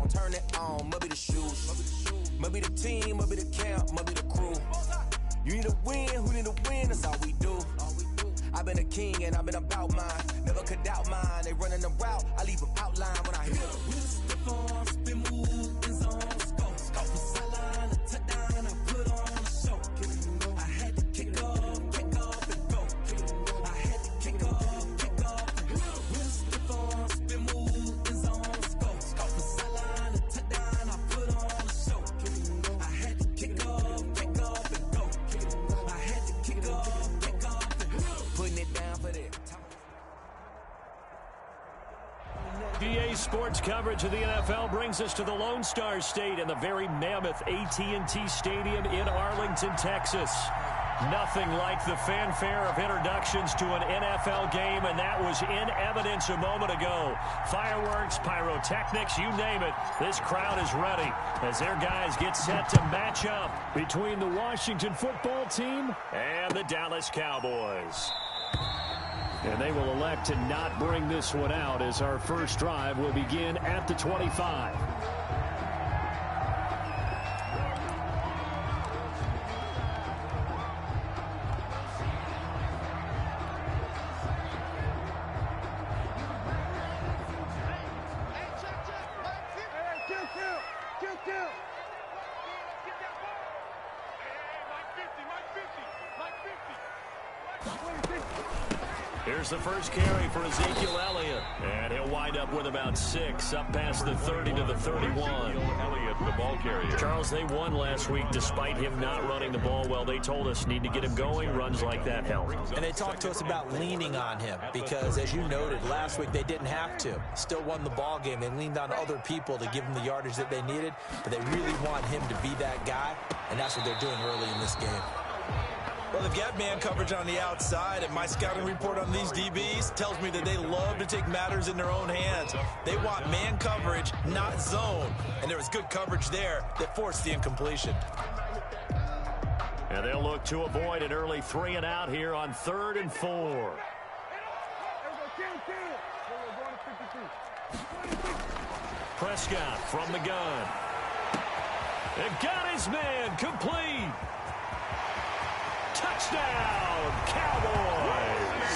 on, turn it on. Maybe the shoes, maybe the team, maybe the camp, maybe the crew. You need a win, who need a win? That's all we do. I've been a king and I've been about mine. Never could doubt mine. They running the route, I leave them outline when I hit them. Stiff on, spin move, in zone, scope. Scope for sideline, a touchdown, I put on a show. I had to kick off and go. I had to kick off and go. Stiff on, spin move, in zone, scope. Scope for sideline, a touchdown, I put on a show. I had to kick off and go. I had to kick off and go. Putting it down for that. EA Sports coverage of the NFL brings us to the Lone Star State and the very mammoth AT&T Stadium in Arlington, Texas. Nothing like the fanfare of introductions to an NFL game, and that was in evidence a moment ago. Fireworks, pyrotechnics, you name it. This crowd is ready as their guys get set to match up between the Washington football team and the Dallas Cowboys. And they will elect to not bring this one out as our first drive will begin at the 25. Here's the first carry for Ezekiel Elliott. And he'll wind up with about 6 up past the 30 to the 31. Elliott, the ball carrier. Charles, they won last week despite him not running the ball well. They told us need to get him going. Runs like that help. And they talked to us about leaning on him because, as you noted, last week they didn't have to. Still won the ball game. They leaned on other people to give them the yardage that they needed, but they really want him to be that guy, and that's what they're doing early in this game. Well, they've got man coverage on the outside, and my scouting report on these DBs tells me that they love to take matters in their own hands. They want man coverage, not zone, and there was good coverage there that forced the incompletion. And they'll look to avoid an early 3 and out here on 3rd and 4. Prescott from the gun. And got his man complete. Touchdown, Cowboys!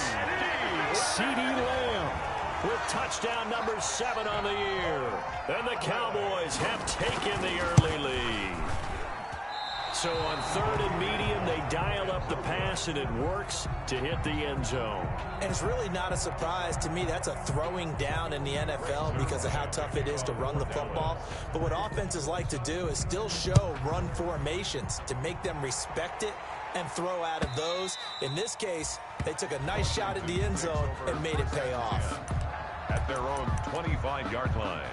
CeeDee Lamb with touchdown number 7 on the year. And the Cowboys have taken the early lead. So on 3rd and medium, they dial up the pass, and it works to hit the end zone. And it's really not a surprise to me. That's a throwing down in the NFL because of how tough it is to run the football. But what offenses like to do is still show run formations to make them respect it and throw out of those. In this case, they took a nice shot at the end zone and made it pay off. At their own 25-yard line.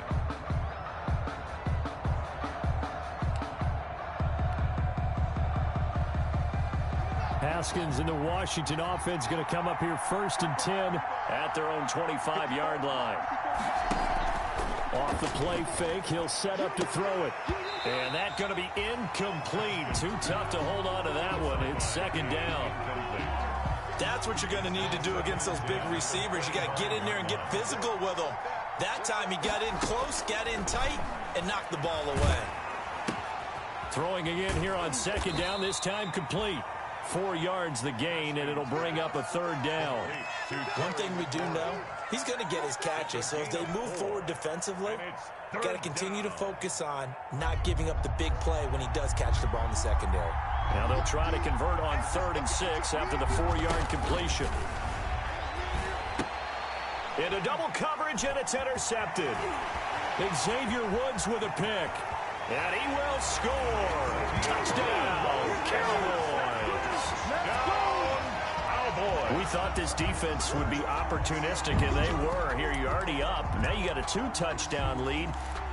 Haskins and the Washington offense going to come up here 1st and 10 at their own 25-yard line. Off the play fake, he'll set up to throw it. And that's going to be incomplete. Too tough to hold on to that one. It's 2nd down. That's what you're going to need to do against those big receivers. You got to get in there and get physical with them. That time he got in close, got in tight, and knocked the ball away. Throwing again here on 2nd down, this time complete. 4 yards the gain, and it'll bring up a 3rd down. One thing we do know, he's going to get his catches. So as they move forward defensively, got to continue to focus on not giving up the big play when he does catch the ball in the secondary. Now they'll try to convert on 3rd and 6 after the 4-yard completion. Into double coverage, and it's intercepted. Xavier Woods with a pick. And he will score. Touchdown, Cowboys. We thought this defense would be opportunistic, and they were. Here, you're already up. Now you got a 2-touchdown lead.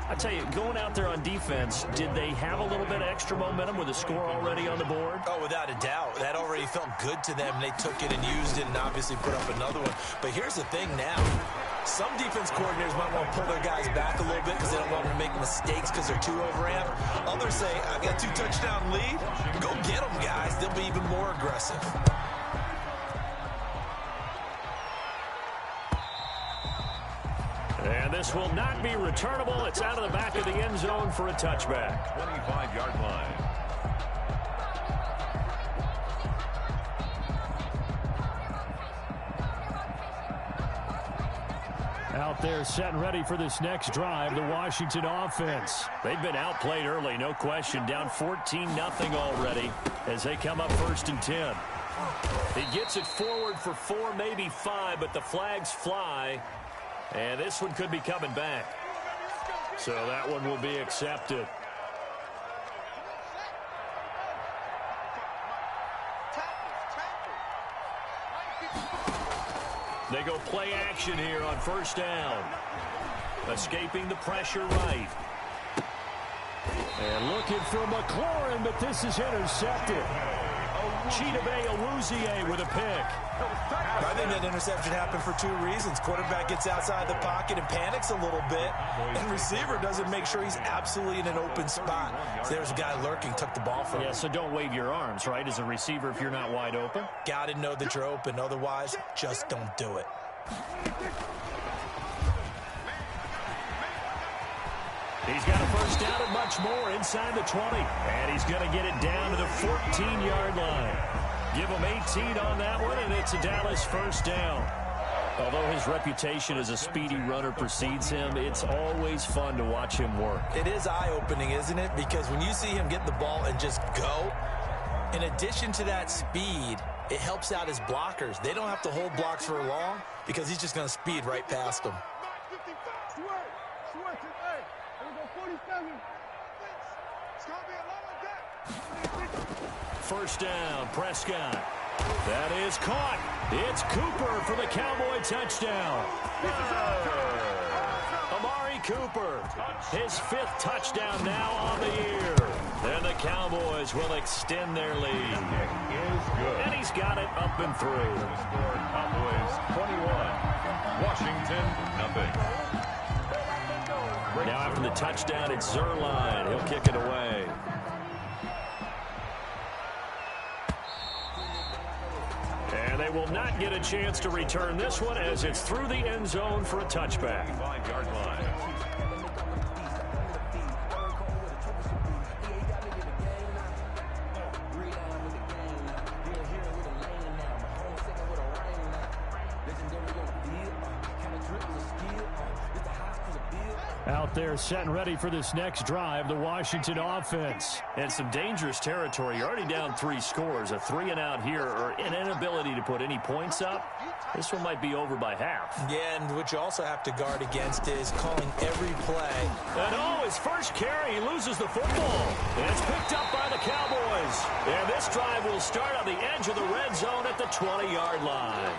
I tell you, going out there on defense, did they have a little bit of extra momentum with a score already on the board? Oh, without a doubt. That already felt good to them. They took it and used it and obviously put up another one. But here's the thing now. Some defense coordinators might want to pull their guys back a little bit because they don't want them to make mistakes because they're too overamped. Others say, I got a 2-touchdown lead. Go get them, guys. They'll be even more aggressive. And this pass will not be returnable. It's out of the back of the end zone for a touchback. 25-yard line. Out there set and ready for this next drive, the Washington offense. They've been outplayed early, no question. Down 14-0 already as they come up 1st and 10. He gets it forward for 4, maybe 5, but the flags fly. And this one could be coming back. So that one will be accepted. They go play action here on 1st down. Escaping the pressure right. And looking for McLaurin, but this is intercepted. Chidobe Awuzie with a pick. I think that interception happened for 2 reasons. Quarterback gets outside the pocket and panics a little bit, and receiver doesn't make sure he's absolutely in an open spot. So there's a guy lurking, took the ball from him. Yeah, so don't wave your arms, right, as a receiver if you're not wide open. Got to know that you're open. Otherwise, just don't do it. He's got a 1st down and much more inside the 20. And he's going to get it down to the 14-yard line. Give him 18 on that one, and it's a Dallas 1st down. Although his reputation as a speedy runner precedes him, it's always fun to watch him work. It is eye-opening, isn't it? Because when you see him get the ball and just go, in addition to that speed, it helps out his blockers. They don't have to hold blocks for long because he's just going to speed right past them. 1st down, Prescott. That is caught. It's Cooper for the Cowboy touchdown. Amari Cooper, his 5th touchdown now on the year. And the Cowboys will extend their lead. And he's got it up and through. Score Cowboys 21. Washington, nothing. Now after the touchdown, it's Zuerlein. He'll kick it away. And they will not get a chance to return this one as it's through the end zone for a touchback. 5-yard line. Out there set and ready for this next drive, the Washington offense. And some dangerous territory. You're already down 3 scores. A 3-and-out here or an inability to put any points up. This one might be over by half. Yeah, and what you also have to guard against is calling every play. And his first carry, he loses the football. And it's picked up by the Cowboys. And this drive will start on the edge of the red zone at the 20-yard line.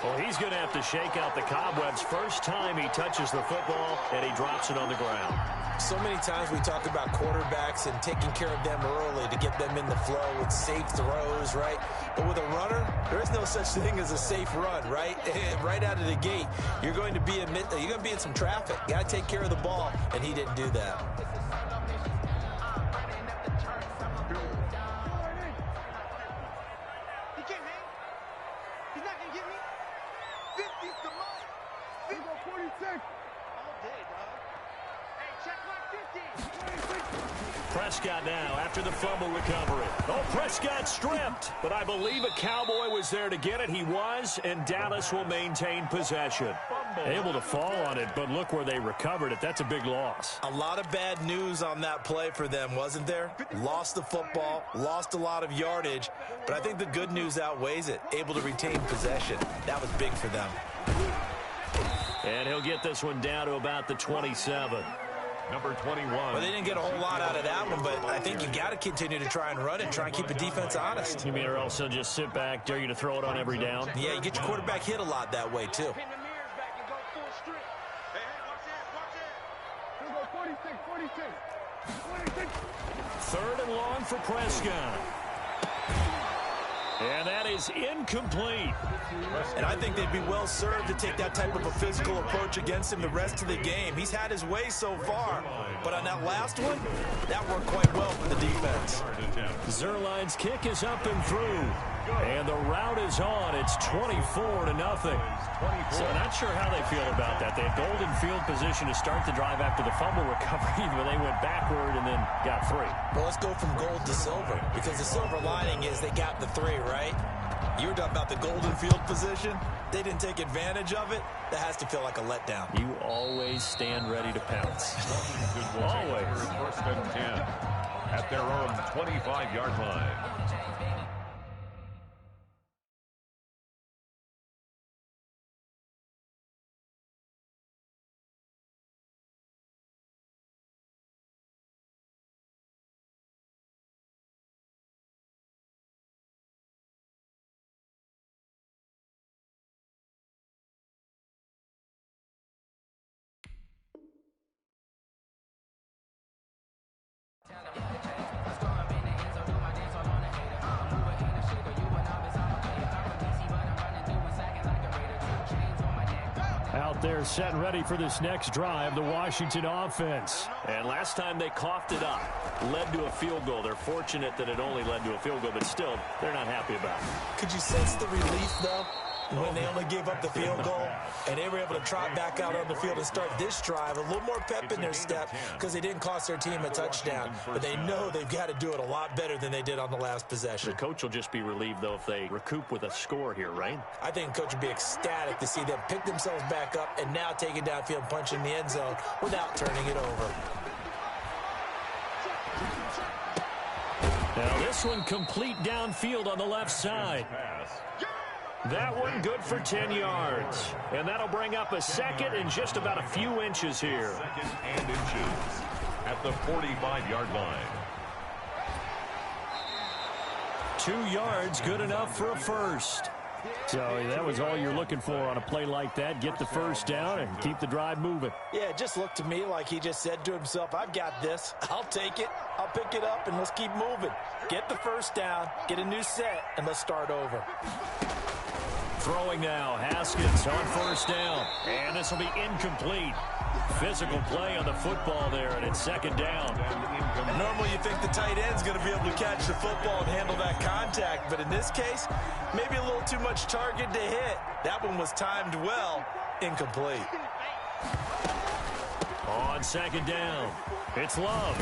Well, he's going to have to shake out the cobwebs first time he touches the football, and he drops it on the ground. So many times we talk about quarterbacks and taking care of them early to get them in the flow with safe throws, right? But with a runner, there is no such thing as a safe run, right? Right out of the gate, you're going to be in some traffic. Got to take care of the ball, and he didn't do that. Prescott now after the fumble recovery. Oh, Prescott stripped, but I believe a Cowboy was there to get it. He was, and Dallas will maintain possession. Able to fall on it, but look where they recovered it. That's a big loss. A lot of bad news on that play for them, wasn't there? Lost the football, lost a lot of yardage, but I think the good news outweighs it. Able to retain possession. That was big for them. And he'll get this one down to about the 27. Number 21. Well, they didn't get a whole lot out of that one, but I think you got to continue to try and run it, try and keep the defense honest. You mean or else he'll just sit back, dare you to throw it on every down? Yeah, you get your quarterback hit a lot that way, too. Third and long for Prescott. And that is incomplete. And I think they'd be well served to take that type of a physical approach against him the rest of the game. He's had his way so far, but on that last one, that worked quite well for the defense. Zuerlein's kick is up and through. And the route is on. It's 24-0. So not sure how they feel about that. They had golden field position to start the drive after the fumble recovery, but they went backward and then got 3. Well, let's go from gold to silver, because the silver lining is they got the 3, right? You were talking about the golden field position. They didn't take advantage of it. That has to feel like a letdown. You always stand ready to pounce. Always. First and 10 at their own 25-yard line. Out there set and ready for this next drive, the Washington offense. And last time they coughed it up, led to a field goal. They're fortunate that it only led to a field goal, but still, they're not happy about it. Could you sense the relief, though, when they only gave up the field goal and they were able to trot back out on the field and start this drive? A little more pep in their step because they didn't cost their team a touchdown, but they know they've got to do it a lot better than they did on the last possession. The coach will just be relieved, though, if they recoup with a score here, right? I think the coach would be ecstatic to see them pick themselves back up and now take it downfield and punch in the end zone without turning it over. Now this one complete downfield on the left side. That one good for 10 yards. And that'll bring up a second and just about a few inches here. Second and inches at the 45-yard line. 2 yards, good enough for a first. So that was all you're looking for on a play like that. Get the first down and keep the drive moving. Yeah, it just looked to me like he just said to himself, I've got this. I'll take it. I'll pick it up, and let's keep moving. Get the first down, get a new set, and let's start over. Throwing now, Haskins on first down. And this will be incomplete. Physical play on the football there, and it's second down. Normally you think the tight end's going to be able to catch the football and handle that contact, but in this case, maybe a little too much target to hit. That one was timed well, incomplete. On second down, it's Love.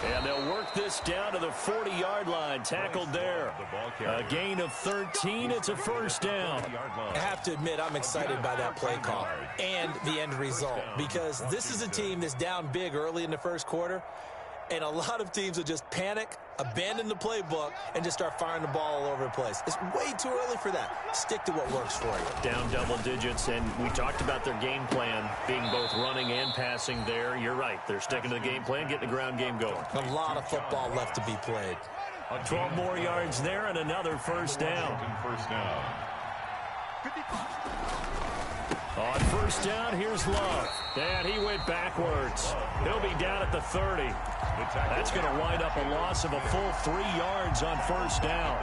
And they'll work this down to the 40-yard line, tackled there. A gain of 13, it's a first down. I have to admit, I'm excited by that play call and the end result, because this is a team that's down big early in the first quarter, and a lot of teams will just panic, abandon the playbook, and just start firing the ball all over the place. It's way too early for that. Stick to what works for you. Down double digits, and we talked about their game plan being both running and passing there. You're right. They're sticking to the game plan, getting the ground game going. A lot of football left to be played. 12 more yards there and another first down. On first down, here's Love. And he went backwards. He'll be down at the 30. That's going to wind up a loss of a full 3 yards on first down.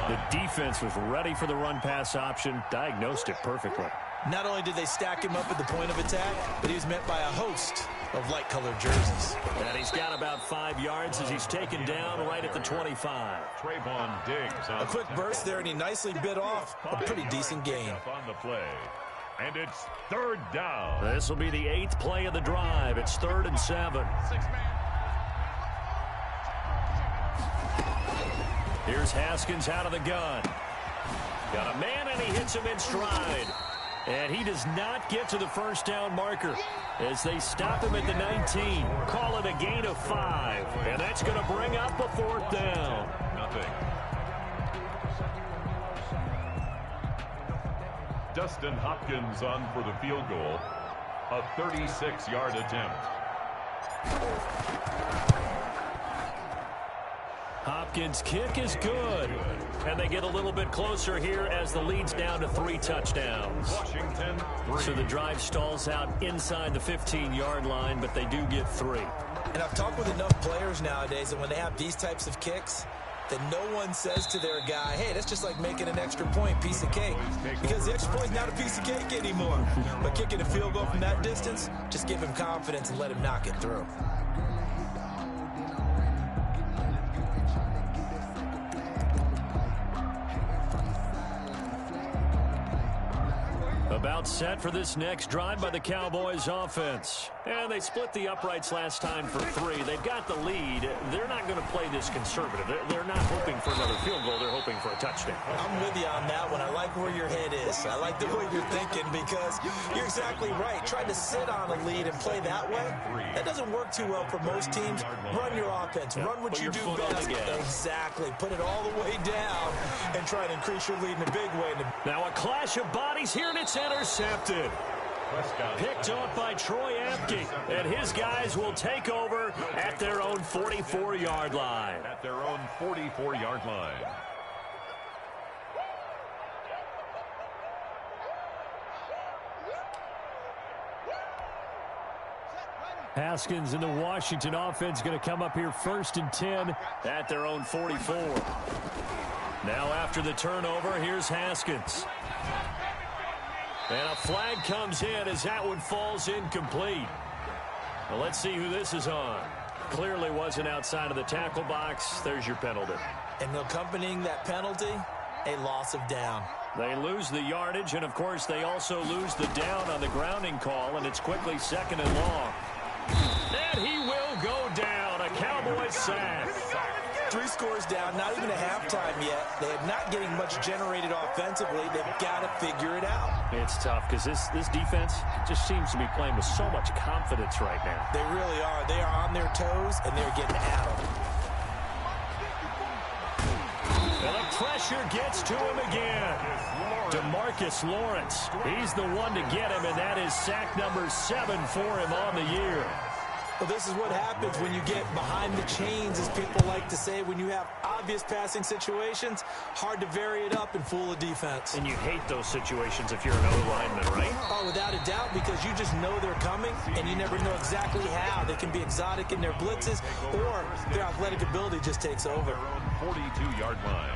The defense was ready for the run-pass option, diagnosed it perfectly. Not only did they stack him up at the point of attack, but he was met by a host of light-colored jerseys. And he's got about 5 yards as he's taken down right at the 25. Trayvon Diggs. A quick burst there, and he nicely bit off a pretty decent gain. On the play. And it's third down. This will be the 8th play of the drive. It's 3rd and 7. Here's Haskins out of the gun. Got a man, and he hits him in stride. And he does not get to the first down marker as they stop him at the 19. Call it a gain of 5. And that's going to bring up a 4th down. Nothing. Dustin Hopkins on for the field goal. A 36-yard attempt. Hopkins' kick is good. And they get a little bit closer here as the lead's down to 3 touchdowns. Washington, 3. So the drive stalls out inside the 15-yard line, but they do get 3. And I've talked with enough players nowadays that when they have these types of kicks, that no one says to their guy, hey, that's just like making an extra point, piece of cake. Because the extra point's not a piece of cake anymore. But kicking a field goal from that distance, just give him confidence and let him knock it through. About set for this next drive by the Cowboys offense. And they split the uprights last time for 3. They've got the lead. They're not going to play this conservative. They're not hoping for another field goal. They're hoping for a touchdown. I'm with you on that one. I like where your head is. I like the way you're thinking because you're exactly right. Trying to sit on a lead and play that way, that doesn't work too well for most teams. Run your offense. Run what you do best. Exactly. Put it all the way down and try to increase your lead in a big way. Now a clash of bodies here, and it's intercepted. Picked off by Troy Apke, and his guys will take over at their own 44-yard line. At their own 44-yard line. Haskins and the Washington offense going to come up here 1st and 10 at their own 44. Now after the turnover, here's Haskins. And a flag comes in as that one falls incomplete. Well, let's see who this is on. Clearly wasn't outside of the tackle box. There's your penalty. And accompanying that penalty, a loss of down. They lose the yardage, and of course they also lose the down on the grounding call, and it's quickly 2nd and long. And he will go down. A Cowboys sack. 3 scores down, not even a halftime yet. They're not getting much generated offensively. They've got to figure it out. It's tough because this defense just seems to be playing with so much confidence right now. They really are. They are on their toes, and they're getting at them. And the pressure gets to him again. DeMarcus Lawrence. He's the one to get him, and that is sack number 7 for him on the year. Well, this is what happens when you get behind the chains, as people like to say. When you have obvious passing situations, hard to vary it up and fool a defense. And you hate those situations if you're an O-lineman, right? Oh, without a doubt, because you just know they're coming, and you never know exactly how. They can be exotic in their blitzes, or their athletic ability just takes over. 42-yard line.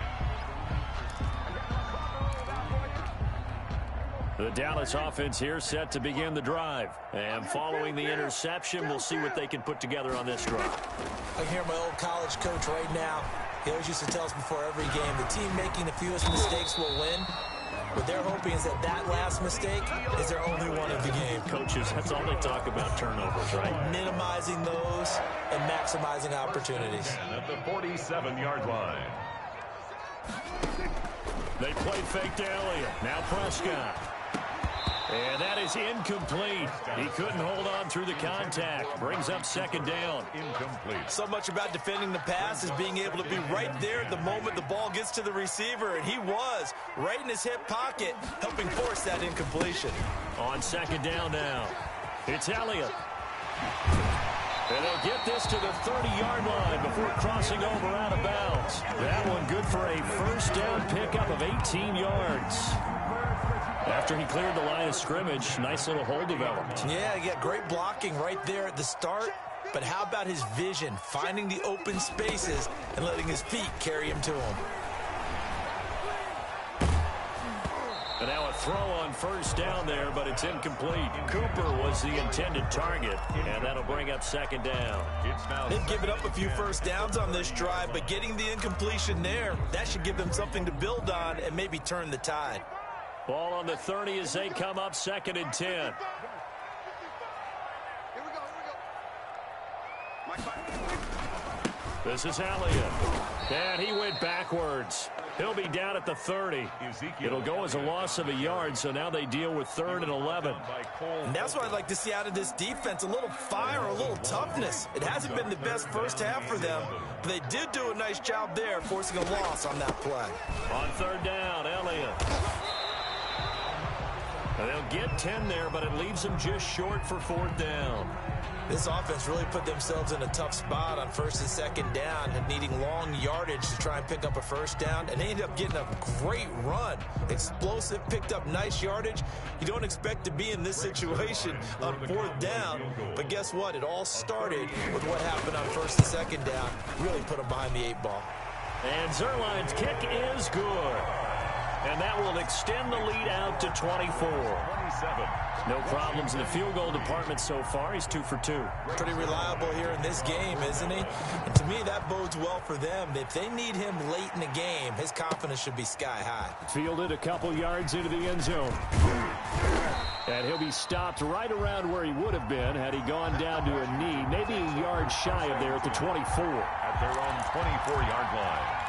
The Dallas offense here set to begin the drive. And following the interception, we'll see what they can put together on this drive. I hear my old college coach right now. He always used to tell us before every game, the team making the fewest mistakes will win. What they're hoping is that last mistake is their only one of the game. Coaches, that's all they talk about, turnovers, right? Minimizing those and maximizing opportunities. And at the 47-yard line. They play fake to Elliott. Now Prescott. And that is incomplete. He couldn't hold on through the contact. Brings up 2nd down. Incomplete. So much about defending the pass is being able to be right there at the moment the ball gets to the receiver. And he was right in his hip pocket, helping force that incompletion. On 2nd down now. It's Elliott. And they'll get this to the 30-yard line before crossing over out of bounds. That one good for a 1st down pickup of 18 yards. After he cleared the line of scrimmage, nice little hole developed. Yeah, he got great blocking right there at the start. But how about his vision, finding the open spaces and letting his feet carry him to him? And now a throw on 1st down there, but it's incomplete. Cooper was the intended target, and that'll bring up 2nd down. They've given up a few 1st downs on this drive, but getting the incompletion there, that should give them something to build on and maybe turn the tide. Ball on the 30 as they come up 2nd and 10. This is Elliott. And he went backwards. He'll be down at the 30. It'll go as a loss of a yard, so now they deal with 3rd and 11. And that's what I'd like to see out of this defense, a little fire, a little toughness. It hasn't been the best first half for them, but they did do a nice job there, forcing a loss on that play. On 3rd down, Elliott. And they'll get 10 there, but it leaves them just short for 4th down. This offense really put themselves in a tough spot on 1st and 2nd down and needing long yardage to try and pick up a 1st down. And they ended up getting a great run. Explosive, picked up nice yardage. You don't expect to be in this situation on 4th down. But guess what? It all started with what happened on 1st and 2nd down. Really put them behind the 8 ball. And Zerline's kick is good. And that will extend the lead out to 24. 27. No problems in the field goal department so far. He's 2 for 2. Pretty reliable here in this game, isn't he? And to me, that bodes well for them. If they need him late in the game, his confidence should be sky high. Fielded a couple yards into the end zone. And he'll be stopped right around where he would have been had he gone down to a knee, maybe a yard shy of there at the 24. At their own 24-yard line.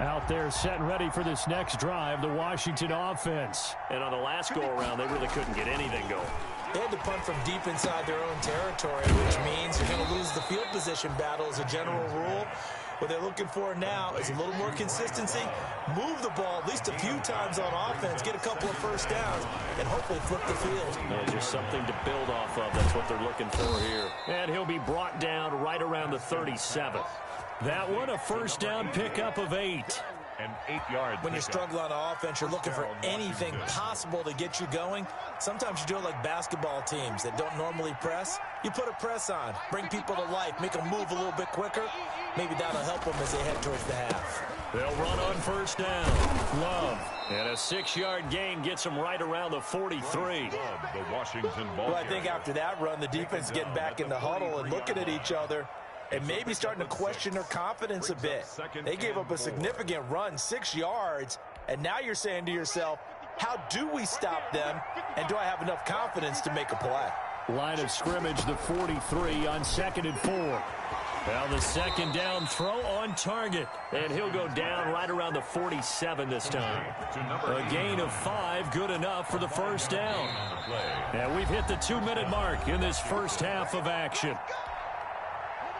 Out there set and ready for this next drive, the Washington offense. And on the last go-around, they really couldn't get anything going. They had to punt from deep inside their own territory, which means you're going to lose the field position battle as a general rule. What they're looking for now is a little more consistency, move the ball at least a few times on offense, get a couple of first downs, and hopefully flip the field. Just something to build off of. That's what they're looking for here. And he'll be brought down right around the 37. That one, a first down pickup of 8. And 8 yards. When you're struggling on offense, you're looking for anything possible to get you going. Sometimes you do it like basketball teams that don't normally press. You put a press on, bring people to life, make them move a little bit quicker. Maybe that'll help them as they head towards the half. They'll run on first down. Love. And a 6-yard gain gets them right around the 43. The Washington ball. Well, I think after that run, the defense getting back in the huddle and looking at each other and maybe starting to question their confidence a bit. They gave up a significant run, 6 yards, and now you're saying to yourself, how do we stop them, and do I have enough confidence to make a play? Line of scrimmage, the 43 on 2nd and 4. Now the second down throw on target, and he'll go down right around the 47 this time. A gain of 5, good enough for the first down. And we've hit the 2-minute mark in this first half of action.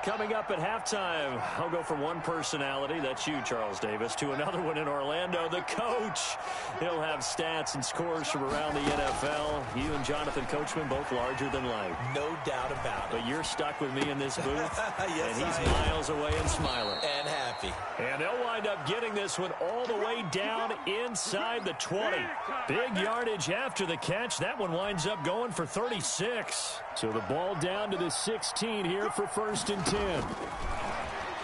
Coming up at halftime, I'll go from one personality, that's you, Charles Davis, to another one in Orlando, the coach. He'll have stats and scores from around the NFL. You and Jonathan Coachman, both larger than life. No doubt about it. But you're stuck with me in this booth, yes, and he's miles away and smiling. And happy. And they'll wind up getting this one all the way down inside the 20. Big yardage after the catch. That one winds up going for 36. So the ball down to the 16 here for 1st and 10.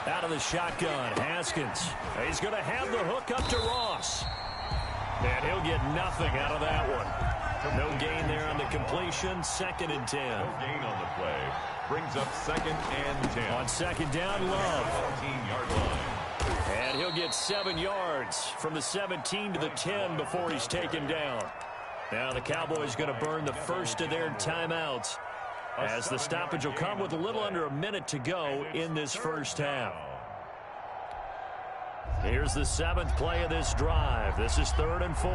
Out of the shotgun, Haskins. He's going to have the hook up to Ross. And he'll get nothing out of that one. No gain there on the completion. 2nd and 10. No gain on the play. Brings up 2nd and 10. On 2nd down, Love. 14-yard line. And he'll get 7 yards from the 17 to the 10 before he's taken down. Now the Cowboys going to burn the first of their timeouts, as the stoppage will come with a little under a minute to go in this first half. Here's the 7th play of this drive. This is 3rd and 4.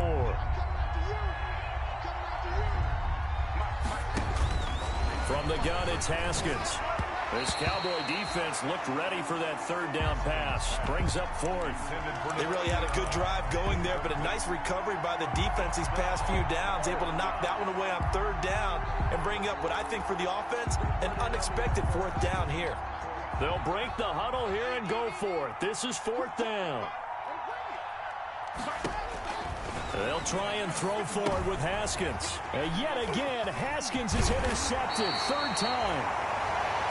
From the gun, it's Haskins. This Cowboy defense looked ready for that 3rd down pass. Brings up 4th. They really had a good drive going there, but a nice recovery by the defense these past few downs, able to knock that one away on 3rd down and bring up what I think for the offense, an unexpected 4th down here. They'll break the huddle here and go for it. This is 4th down. They'll try and throw forward with Haskins. And yet again, Haskins is intercepted. 3rd time.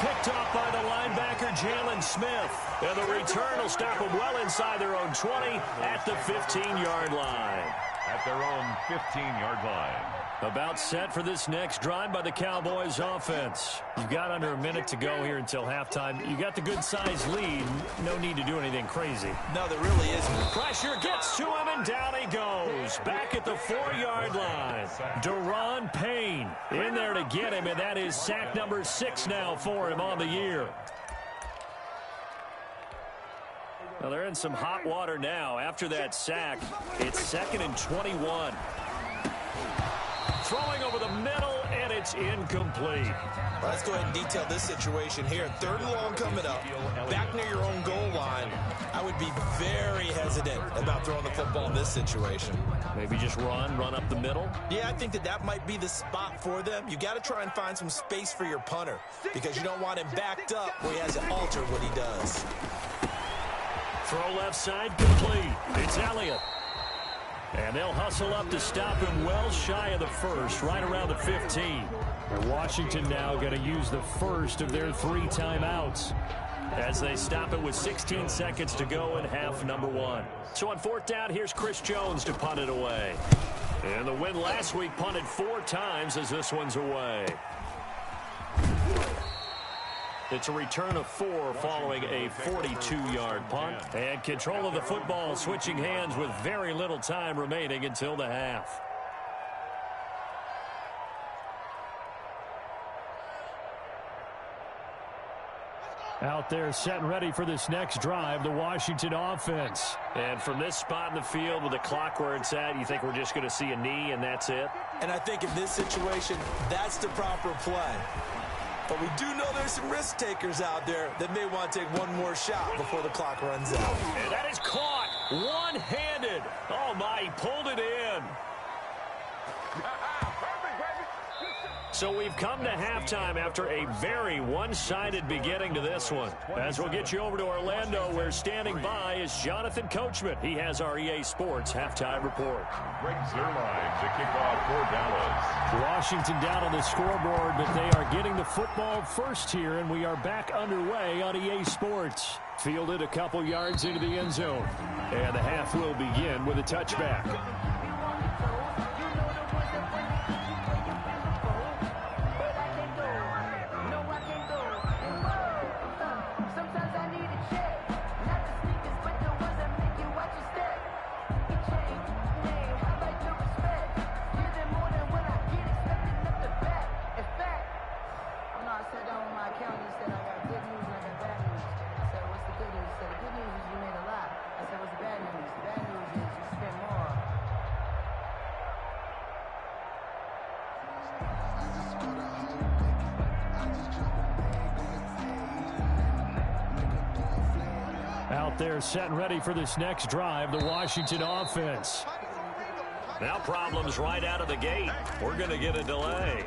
Picked off by the linebacker, Jalen Smith. And the return will stop them well inside their own 20 at the 15-yard line. At their own 15-yard line. About set for this next drive by the Cowboys offense. You've got under a minute to go here until halftime. You got the good-sized lead. No need to do anything crazy. No, there really isn't. Pressure gets to him, and down he goes. Back at the 4-yard line. Deron Payne in there to get him, and that is sack number 6 now for him on the year. Well, they're in some hot water now. After that sack, it's 2nd and 21. Throwing over the middle, and it's incomplete. Well, let's go ahead and detail this situation here. 3rd and long coming up, back near your own goal line. I would be very hesitant about throwing the football in this situation. Maybe just run up the middle? Yeah, I think that might be the spot for them. You got to try and find some space for your punter, because you don't want him backed up where he has to alter what he does. Throw left side, complete. It's Elliott. And they'll hustle up to stop him well shy of the 1st, right around the 15. And Washington now going to use the first of their 3 timeouts as they stop it with 16 seconds to go in half number 1. So on 4th down, here's Chris Jones to punt it away. And the win last week punted 4 times as this one's away. It's a return of 4 following a 42-yard punt. And control of the football switching hands with very little time remaining until the half. Out there set and ready for this next drive, the Washington offense. And from this spot in the field with the clock where it's at, you think we're just going to see a knee and that's it? And I think in this situation, that's the proper play. But we do know there's some risk takers out there that may want to take one more shot before the clock runs out. And that is caught one-handed. Oh, my, he pulled it in. So we've come to halftime after a very one-sided beginning to this one. As we'll get you over to Orlando, where standing by is Jonathan Coachman. He has our EA Sports halftime report. Greg Zuerlein to kick off for Dallas. Washington down on the scoreboard, but they are getting the football first here, and we are back underway on EA Sports. Fielded a couple yards into the end zone. And the half will begin with a touchback. Out there set and ready for this next drive, the Washington offense. Now problems right out of the gate. We're going to get a delay.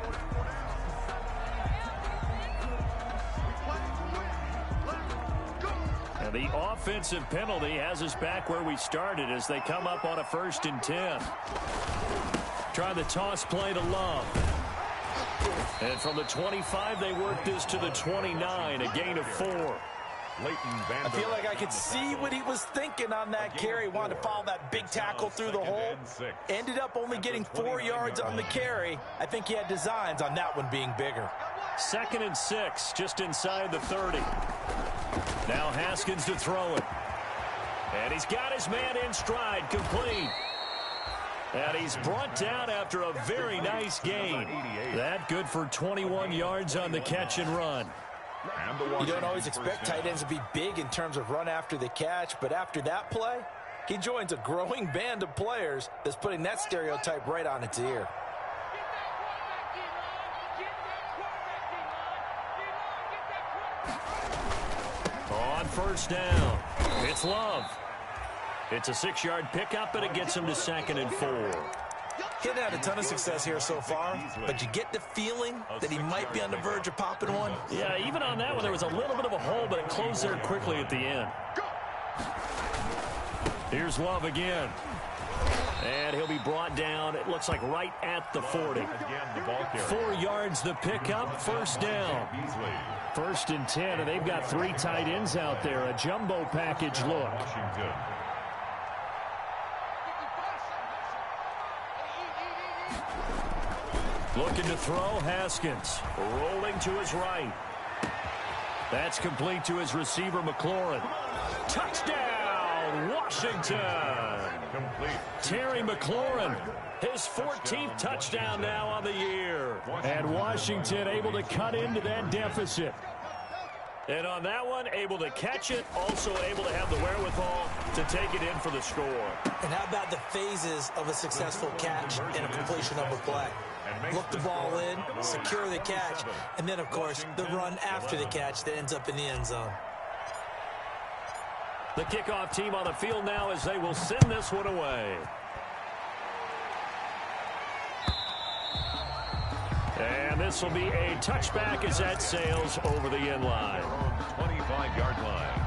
And the offensive penalty has us back where we started as they come up on a 1st and 10. Try the toss play to Love. And from the 25, they work this to the 29, a gain of 4. I feel like I could see what he was thinking on that carry. Wanted to follow that big tackle through the hole. Ended up only getting 4 yards on the carry. I think he had designs on that one being bigger. 2nd and 6, just inside the 30. Now Haskins to throw it. And he's got his man in stride, complete. And he's brought down after a very nice gain. That good for 21 yards on the catch and run. You don't always expect tight ends to be big in terms of run after the catch, but after that play, he joins a growing band of players that's putting that stereotype right on its ear. On 1st down, it's Love. It's a 6-yard pickup, and it gets him to 2nd and 4. He hadn't had a ton of success here so far, but you get the feeling that he might be on the verge of popping one. Yeah, even on that one, there was a little bit of a hole, but it closed there quickly at the end. Here's Love again. And he'll be brought down, it looks like right at the 40. 4 yards the pickup, 1st down. 1st and 10, and they've got 3 tight ends out there. A jumbo package look. Looking to throw, Haskins. Rolling to his right. That's complete to his receiver, McLaurin. Touchdown, Washington. Complete. Terry McLaurin, his 14th touchdown now on the year. And Washington able to cut into that deficit. And on that one, able to catch it, also able to have the wherewithal to take it in for the score. And how about the phases of a successful catch and a completion of a play? Look the ball in, secure the catch, and then, of course, the run after the catch that ends up in the end zone. The kickoff team on the field now as they will send this one away. And this will be a touchback as that sails over the end line. 25-yard line.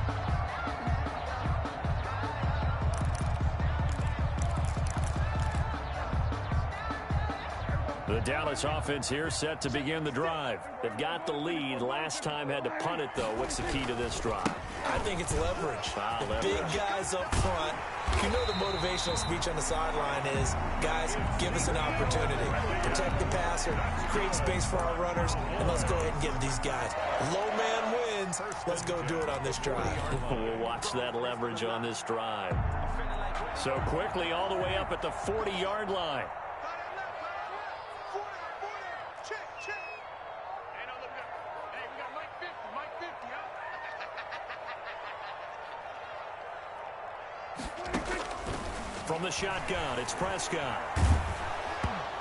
The Dallas offense here set to begin the drive. They've got the lead. Last time had to punt it, though. What's the key to this drive? I think it's leverage. Leverage. Big guys up front. You know the motivational speech on the sideline is, guys, give us an opportunity. Protect the passer, create space for our runners, and let's go ahead and get these guys. Low man wins. Hopkins. Let's go do it on this drive. We'll watch that leverage on this drive. So quickly all the way up at the 40-yard line. From the shotgun, it's Prescott.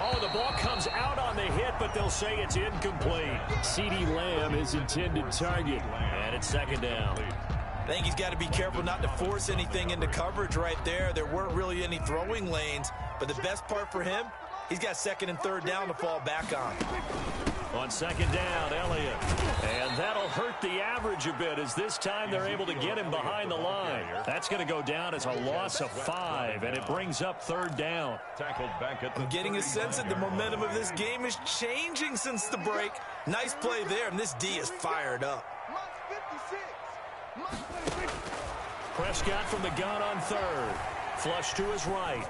Oh, the ball comes out on the hit, but they'll say it's incomplete. CeeDee Lamb is intended target, and it's second down. I think he's got to be careful not to force anything into coverage right there. There weren't really any throwing lanes, but the best part for him, he's got second and third down to fall back on. On second down, Elliott. And that'll hurt the average a bit as this time they're able to get him behind the line. That's going to go down as a loss of 5, and it brings up third down. I'm getting a sense that the momentum of this game is changing since the break. Nice play there, and this D is fired up. Prescott from the gun on third. Flush to his right.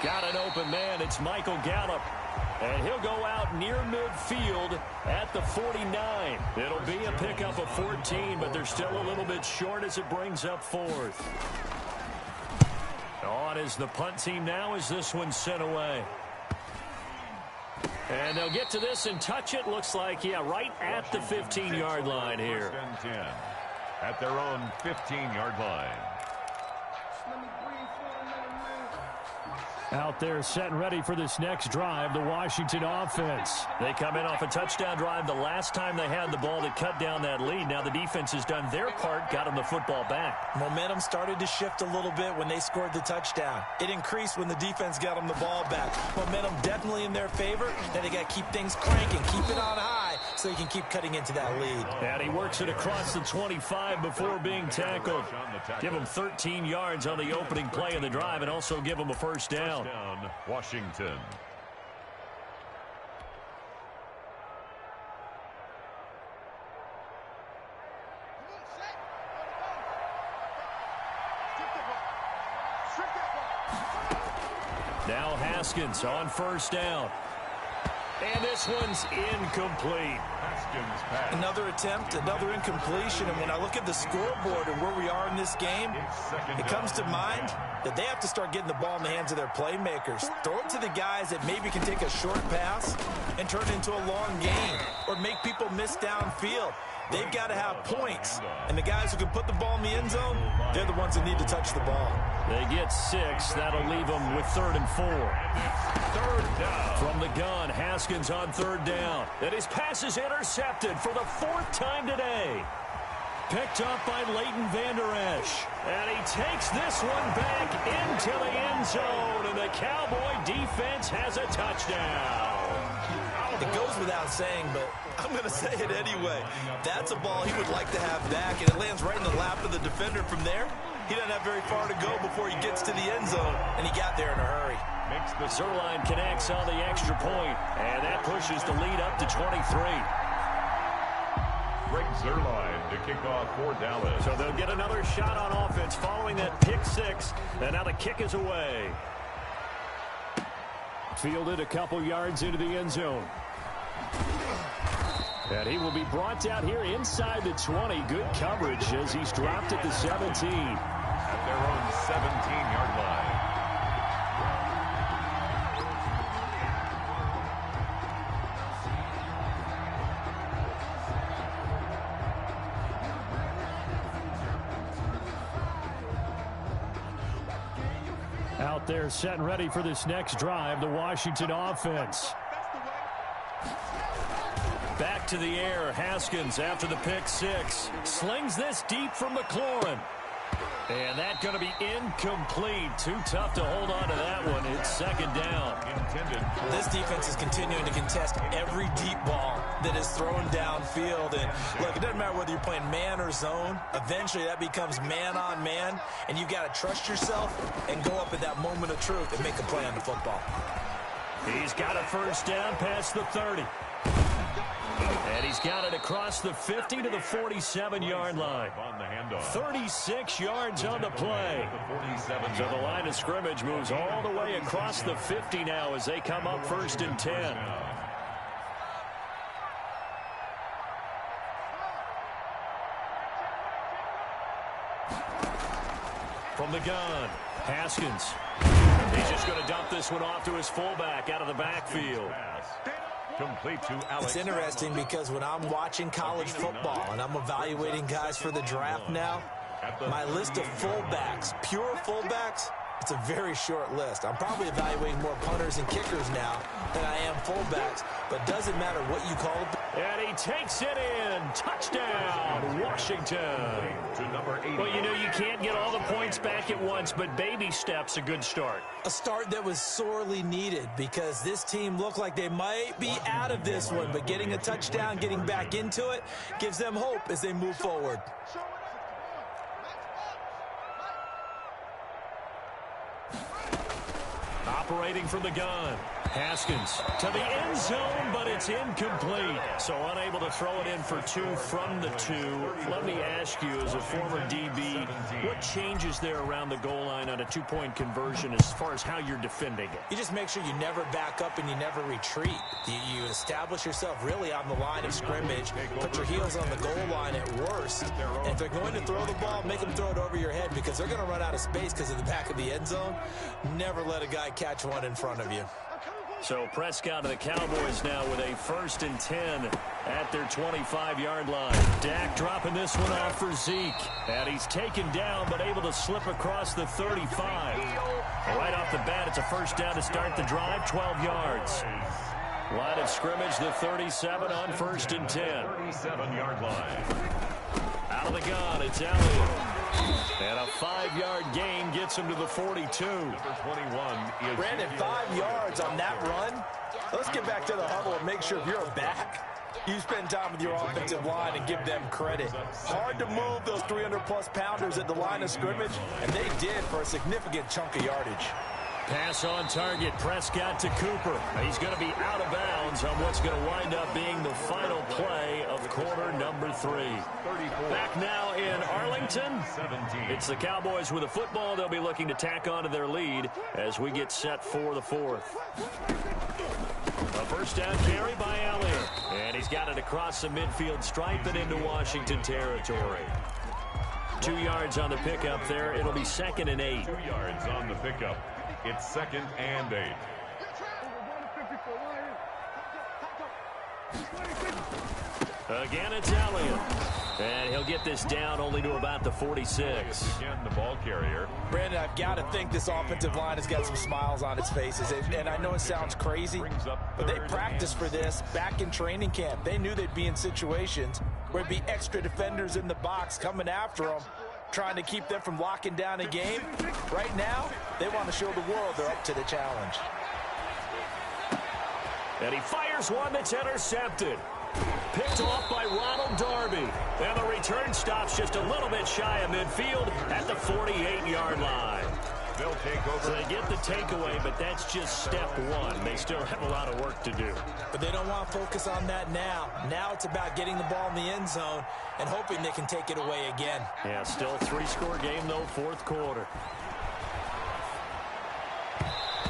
Got an open man. It's Michael Gallup. And he'll go out near midfield at the 49. It'll be a pickup of 14, but they're still a little bit short as it brings up fourth. On is the punt team now as this one's sent away. And they'll get to this and touch it. Looks like, yeah, right at the 15-yard line here. At their own 15-yard line. Out there set and ready for this next drive, the Washington offense. They come in off a touchdown drive the last time they had the ball to cut down that lead. Now the defense has done their part, got them the football back. Momentum started to shift a little bit when they scored the touchdown. It increased when the defense got them the ball back. Momentum definitely in their favor. Now they got to keep things cranking, keep it on high so they can keep cutting into that lead. And he works it across the 25 before being tackled. Give him 13 yards on the opening play of the drive and also give him a first down. Washington. Now Haskins on first down. And this one's incomplete. Another attempt, another incompletion. And when I look at the scoreboard and where we are in this game, it comes to mind that they have to start getting the ball in the hands of their playmakers. Throw it to the guys that maybe can take a short pass and turn it into a long game or make people miss downfield. They've got to have points. And the guys who can put the ball in the end zone, they're the ones that need to touch the ball. They get 6. That'll leave them with 3rd and 4. Third down. From the gun, Haskins on 3rd down. And his pass is intercepted for the 4th time today. Picked up by Leighton Vander Esch. And he takes this one back into the end zone. And the Cowboy defense has a touchdown. It goes without saying, but I'm going to say it anyway. That's a ball he would like to have back, and it lands right in the lap of the defender from there. He doesn't have very far to go before he gets to the end zone, and he got there in a hurry. Zerline connects on the extra point, and that pushes the lead up to 23. Greg Zerline to kick off for Dallas. So they'll get another shot on offense following that pick 6, and now the kick is away. Fielded a couple yards into the end zone. And he will be brought down here inside the 20. Good coverage as he's dropped at the 17. At their own 17-yard line. Out there set and ready for this next drive, the Washington offense. Back to the air, Haskins after the pick 6. Slings this deep from McLaurin. And that's going to be incomplete. Too tough to hold on to that one. It's 2nd down. This defense is continuing to contest every deep ball that is thrown downfield. And look, it doesn't matter whether you're playing man or zone. Eventually that becomes man on man. And you've got to trust yourself and go up at that moment of truth and make a play on the football. He's got a first down past the 30. And he's got it across the 50 to the 47-yard line. 36 yards on the play. So the line of scrimmage moves all the way across the 50 now as they come up 1st and 10. From the gun, Haskins. He's just going to dump this one off to his fullback out of the backfield. Complete to Alex. It's interesting because when I'm watching college football and I'm evaluating guys for the draft now, my list of fullbacks, pure fullbacks, it's a very short list. I'm probably evaluating more punters and kickers now than I am fullbacks, but doesn't matter what you call it. And he takes it in. Touchdown, Washington. To number 80. Well, you know, you can't get all the points back at once, but baby steps a good start. A start that was sorely needed because this team looked like they might be out of this one, but getting a touchdown, getting back into it, gives them hope as they move forward. Operating from the gun. Haskins to the end zone, but it's incomplete. So unable to throw it in for 2 from the 2. Let me ask you, as a former DB, what changes there around the goal line on a 2-point conversion as far as how you're defending it? You just make sure you never back up and you never retreat. You establish yourself really on the line of scrimmage, put your heels on the goal line at worst, and if they're going to throw the ball, make them throw it over your head because they're going to run out of space because of the back of the end zone. Never let a guy catch one in front of you. So Prescott and the Cowboys now with a 1st and 10 at their 25-yard line. Dak dropping this one off for Zeke. And he's taken down but able to slip across the 35. Right off the bat, it's a 1st down to start the drive, 12 yards. Line of scrimmage, the 37 on 1st and 10. 37-yard line. Out of the gun, it's Elliott. And a 5-yard gain gets him to the 42. Number 21 is Brandon, 5 yards on that run. Let's get back to the huddle and make sure if you're a back, you spend time with your offensive line and give them credit. Hard to move those 300-plus pounders at the line of scrimmage, and they did for a significant chunk of yardage. Pass on target, Prescott to Cooper. He's going to be out of bounds on what's going to wind up being the final play of quarter number 3. Back now in Arlington. 17. It's the Cowboys with a football. They'll be looking to tack on to their lead as we get set for the 4th. A 1st down carry by Elliott. And he's got it across the midfield stripe and into Washington territory. 2 yards on the pickup there. It'll be 2nd and 8. 2 yards on the pickup. It's 2nd and 8. Again, it's Elliott. And he'll get this down only to about the 46. Again, the ball carrier. Brandon, I've got to think this offensive line has got some smiles on its faces. And I know it sounds crazy, but they practiced for this back in training camp. They knew they'd be in situations where it'd be extra defenders in the box coming after them, trying to keep them from locking down a game. Right now, they want to show the world they're up to the challenge. And he fires one that's intercepted. Picked off by Ronald Darby. And the return stops just a little bit shy of midfield at the 48-yard line. They'll take over. So they get the takeaway, but that's just step 1. They still have a lot of work to do. But they don't want to focus on that now. Now it's about getting the ball in the end zone and hoping they can take it away again. Yeah, still a 3-score game, though, 4th quarter.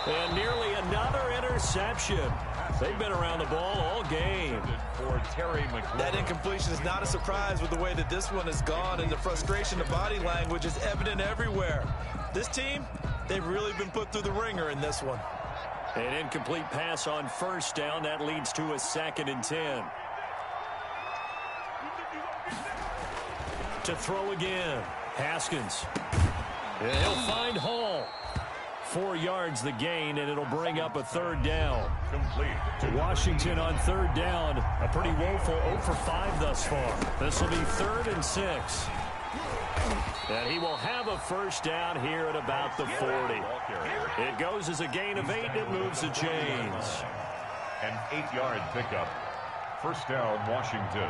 And nearly another interception. They've been around the ball all game. For Terry McLaurin. That incompletion is not a surprise with the way that this one has gone, and the frustration of body language is evident everywhere. This team, they've really been put through the ringer in this one. An incomplete pass on 1st down. That leads to a 2nd and 10. To throw again. Haskins. And he'll find Hall. 4 yards the gain, and it'll bring up a 3rd down. Complete. Washington on 3rd down. A pretty woeful 0 for 5 thus far. This will be 3rd and 6. And he will have a 1st down here at about the 40. It goes as a gain of 8, and it moves the chains. An 8-yard pickup. 1st down, Washington.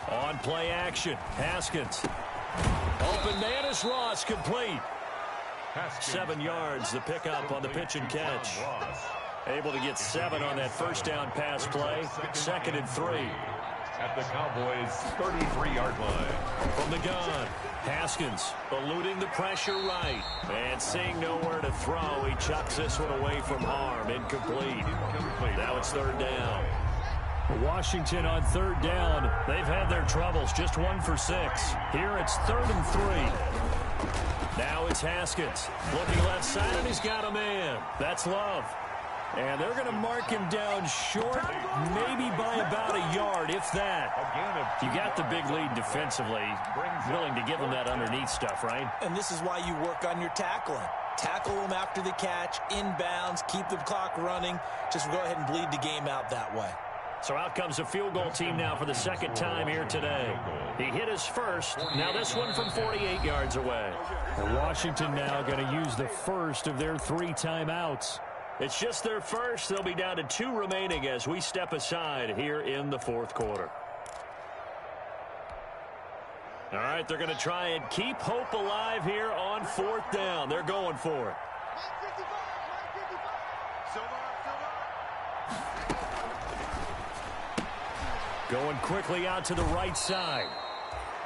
On play action, Haskins. Open man is Ross, complete. 7 yards, the pickup on the pitch and catch. Able to get 7 on that 1st down pass play. 2nd and 3. At the Cowboys' 33-yard line. From the gun, Haskins eluding the pressure right. And seeing nowhere to throw, he chucks this one away from harm. Incomplete. Now it's 3rd down. Washington on 3rd down. They've had their troubles, just 1 for 6. Here it's 3rd and 3. Now it's Haskins. Looking left side, and he's got a man. That's Love. And they're going to mark him down short, maybe by about a yard, if that. You got the big lead defensively. Willing to give him that underneath stuff, right? And this is why you work on your tackling. Tackle them after the catch, inbounds, keep the clock running. Just go ahead and bleed the game out that way. So out comes a field goal team now for the second time here today. He hit his first. Now this one from 48 yards away. And Washington now going to use the first of their 3 timeouts. It's just their first. They'll be down to 2 remaining as we step aside here in the fourth quarter. All right, they're going to try and keep hope alive here on 4th down. They're going for it. Going quickly out to the right side.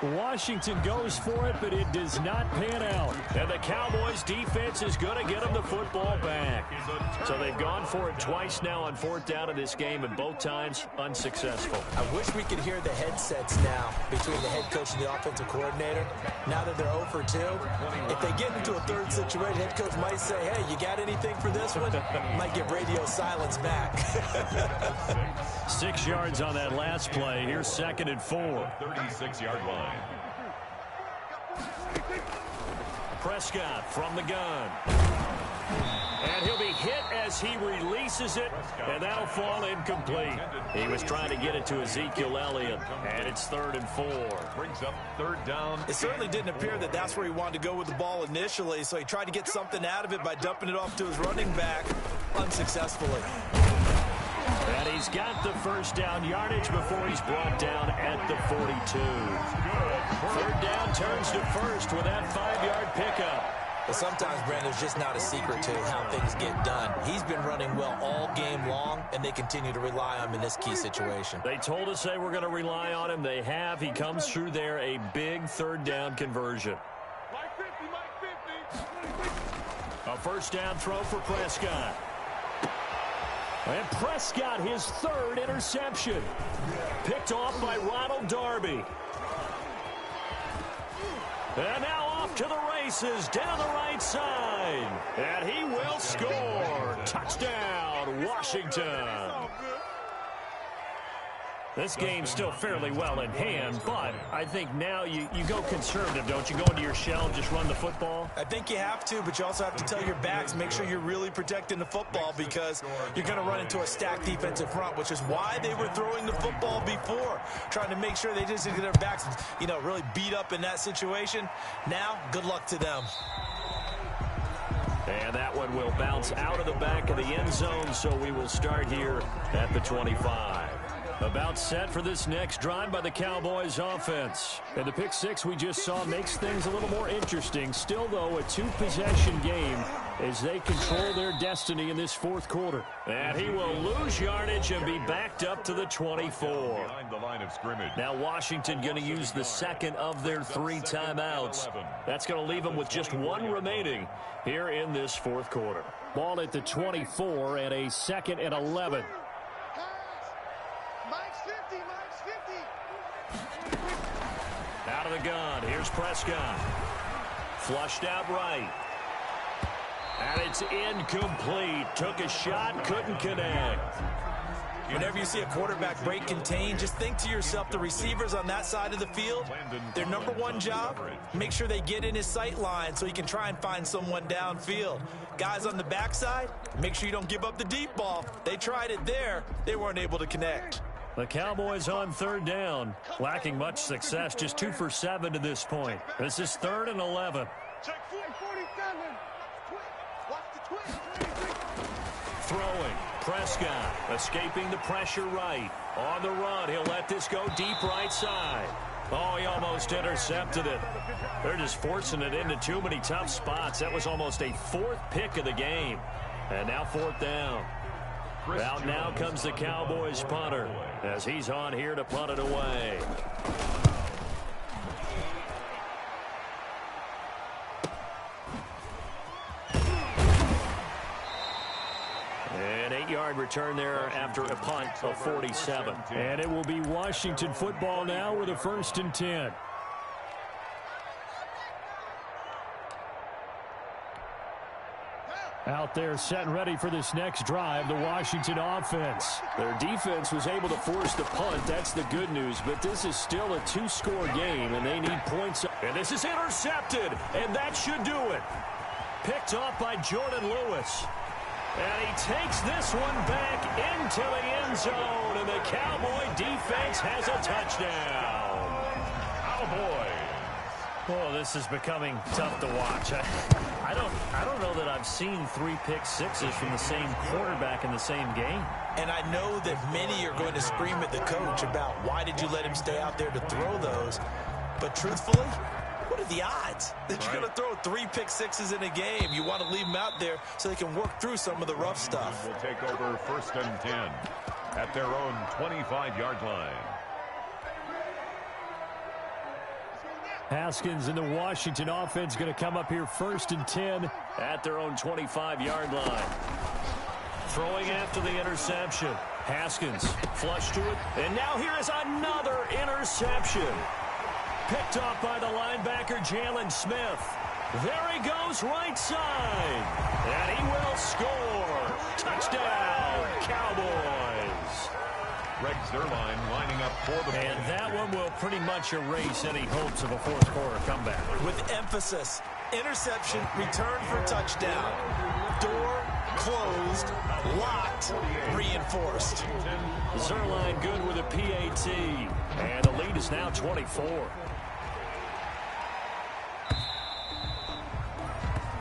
Washington goes for it, but it does not pan out. And the Cowboys defense is going to get them the football back. So they've gone for it twice now on 4th down in this game, and both times unsuccessful. I wish we could hear the headsets now between the head coach and the offensive coordinator. Now that they're 0 for 2, if they get into a third situation, head coach might say, hey, you got anything for this one? Might get radio silence back. 6 yards on that last play. Here's 2nd and 4. 36-yard line. Prescott from the gun. And he'll be hit as he releases it, and that'll fall incomplete. He was trying to get it to Ezekiel Elliott, and it's 3rd and 4. Brings up 3rd down. It certainly didn't appear that that's where he wanted to go with the ball initially, so he tried to get something out of it by dumping it off to his running back unsuccessfully. And he's got the first down yardage before he's brought down at the 42. 3rd down turns to first with that 5-yard pickup. But sometimes, Brandon, there's just not a secret to how things get done. He's been running well all game long, and they continue to rely on him in this key situation. They told us they were going to rely on him. They have. He comes through there, a big 3rd down conversion. A first down throw for Prescott. And Prescott, his 3rd interception. Picked off by Ronald Darby. And now off to the races, down the right side. And he will score. Touchdown, Washington. This game's still fairly well in hand, but I think now you go conservative, don't you? Go into your shell and just run the football? I think you have to, but you also have to tell your backs, make sure you're really protecting the football because you're going to run into a stacked defensive front, which is why they were throwing the football before, trying to make sure they just get their backs, really beat up in that situation. Now, good luck to them. And that one will bounce out of the back of the end zone, so we will start here at the 25. About set for this next drive by the Cowboys offense. And the pick 6 we just saw makes things a little more interesting. Still, though, a 2-possession game as they control their destiny in this 4th quarter. And he will lose yardage and be backed up to the 24. Behind the line of scrimmage. Now Washington going to use the 2nd of their 3 timeouts. That's going to leave them with just 1 remaining here in this 4th quarter. Ball at the 24 and a 2nd and 11. Out of the gun, here's Prescott. Flushed out right. And it's incomplete. Took a shot, couldn't connect. Whenever you see a quarterback break contain, just think to yourself, the receivers on that side of the field, their number 1 job, make sure they get in his sight line so he can try and find someone downfield. Guys on the backside, make sure you don't give up the deep ball. They tried it there. They weren't able to connect. The Cowboys on 3rd down, lacking much success, just 2 for 7 to this point. This is 3rd and 11. Throwing, Prescott, escaping the pressure right. On the run, he'll let this go deep right side. Oh, he almost intercepted it. They're just forcing it into too many tough spots. That was almost a 4th pick of the game. And now 4th down. Out now comes the Cowboys punter as he's on here to punt it away. An 8-yard return there after a punt of 47. And it will be Washington football now with a 1st and 10. Out there set and ready for this next drive, the Washington offense. Their defense was able to force the punt. That's the good news. But this is still a two-score game, and they need points. And this is intercepted, and that should do it. Picked off by Jordan Lewis. And he takes this one back into the end zone, and the Cowboy defense has a touchdown. Cowboys. Oh, this is becoming tough to watch. I don't know that I've seen 3 pick sixes from the same quarterback in the same game. And I know that many are going to scream at the coach about why did you let him stay out there to throw those. But truthfully, what are the odds that you're going to throw 3 pick sixes in a game? You want to leave them out there so they can work through some of the rough stuff. Will take over 1st and 10 at their own 25-yard line. Haskins and the Washington offense going to come up here 1st and 10 at their own 25-yard line. Throwing after the interception. Haskins flush to it. And now here is another interception. Picked off by the linebacker, Jalen Smith. There he goes, right side. And he will score. Touchdown, Cowboys. Greg Zuerlein lining up for the... And that one will pretty much erase any hopes of a fourth-quarter comeback. With emphasis, interception, return for touchdown. Door closed, locked, reinforced. Zuerlein good with a PAT. And the lead is now 24.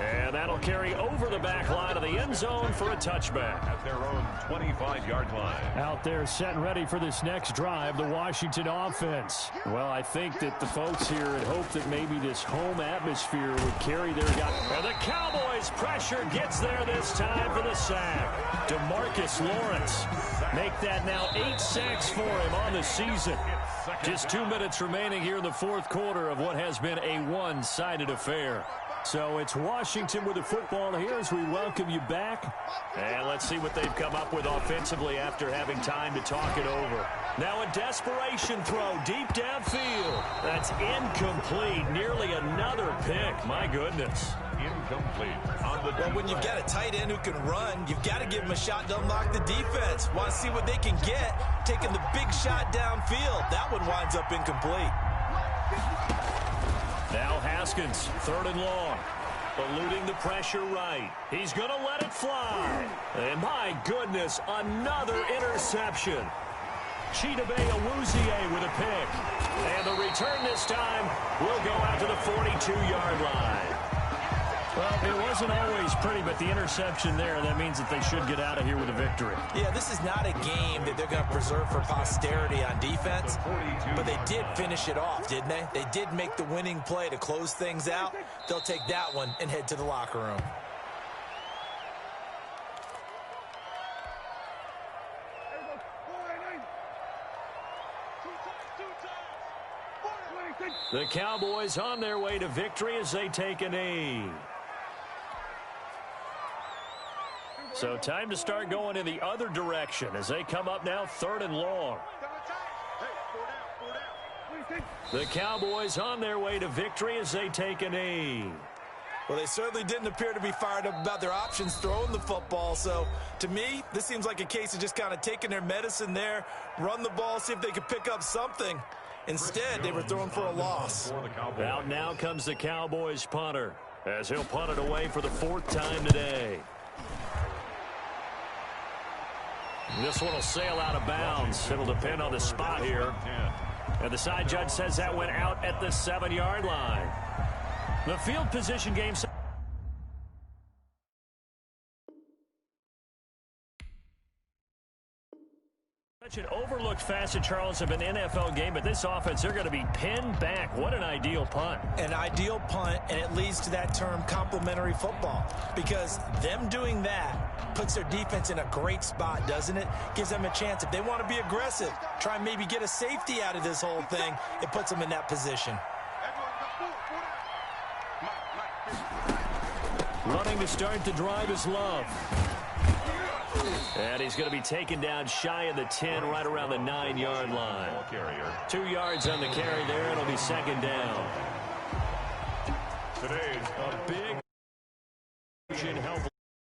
And that'll carry over the back line of the end zone for a touchback. At their own 25-yard line. Out there set and ready for this next drive, the Washington offense. Well, I think that the folks here had hoped that maybe this home atmosphere would carry their guy. And the Cowboys pressure gets there this time for the sack. DeMarcus Lawrence make that now 8 sacks for him on the season. Just 2 minutes remaining here in the fourth quarter of what has been a one-sided affair. So it's Washington with the football here as we welcome you back. And let's see what they've come up with offensively after having time to talk it over. Now a desperation throw deep downfield. That's incomplete. Nearly another pick. My goodness. Incomplete. Well, when you've got a tight end who can run, you've got to give him a shot to unlock the defense. Want to see what they can get, taking the big shot downfield. That one winds up incomplete. Now Haskins, 3rd and long. Eluding the pressure right. He's going to let it fly. And my goodness, another interception. Chidobe Awuzie with a pick. And the return this time will go out to the 42-yard line. Well, it wasn't always pretty, but the interception there, that means that they should get out of here with a victory. Yeah, this is not a game that they're going to preserve for posterity on defense, but they did finish it off, didn't they? They did make the winning play to close things out. They'll take that one and head to the locker room. The Cowboys on their way to victory as they take a knee. So time to start going in the other direction as they come up now 3rd and long. The Cowboys on their way to victory as they take a knee. Well, they certainly didn't appear to be fired up about their options throwing the football. So, to me, this seems like a case of just kind of taking their medicine there, run the ball, see if they could pick up something. Instead, they were throwing for a loss. Out now comes the Cowboys punter as he'll punt it away for the 4th time today. This one will sail out of bounds. It'll depend on the spot here. And the side judge says that went out at the 7-yard line. The field position game. Such an overlooked facet, Charles, of an NFL game, but this offense, they're going to be pinned back. What an ideal punt. An ideal punt, and it leads to that term complementary football, because them doing that puts their defense in a great spot, doesn't it? Gives them a chance. If they want to be aggressive, try and maybe get a safety out of this whole thing, it puts them in that position. Running to start the drive is Love. And he's going to be taken down shy of the 10, right around the 9-yard line. 2 yards on the carry there. It'll be 2nd down. Today's a big help.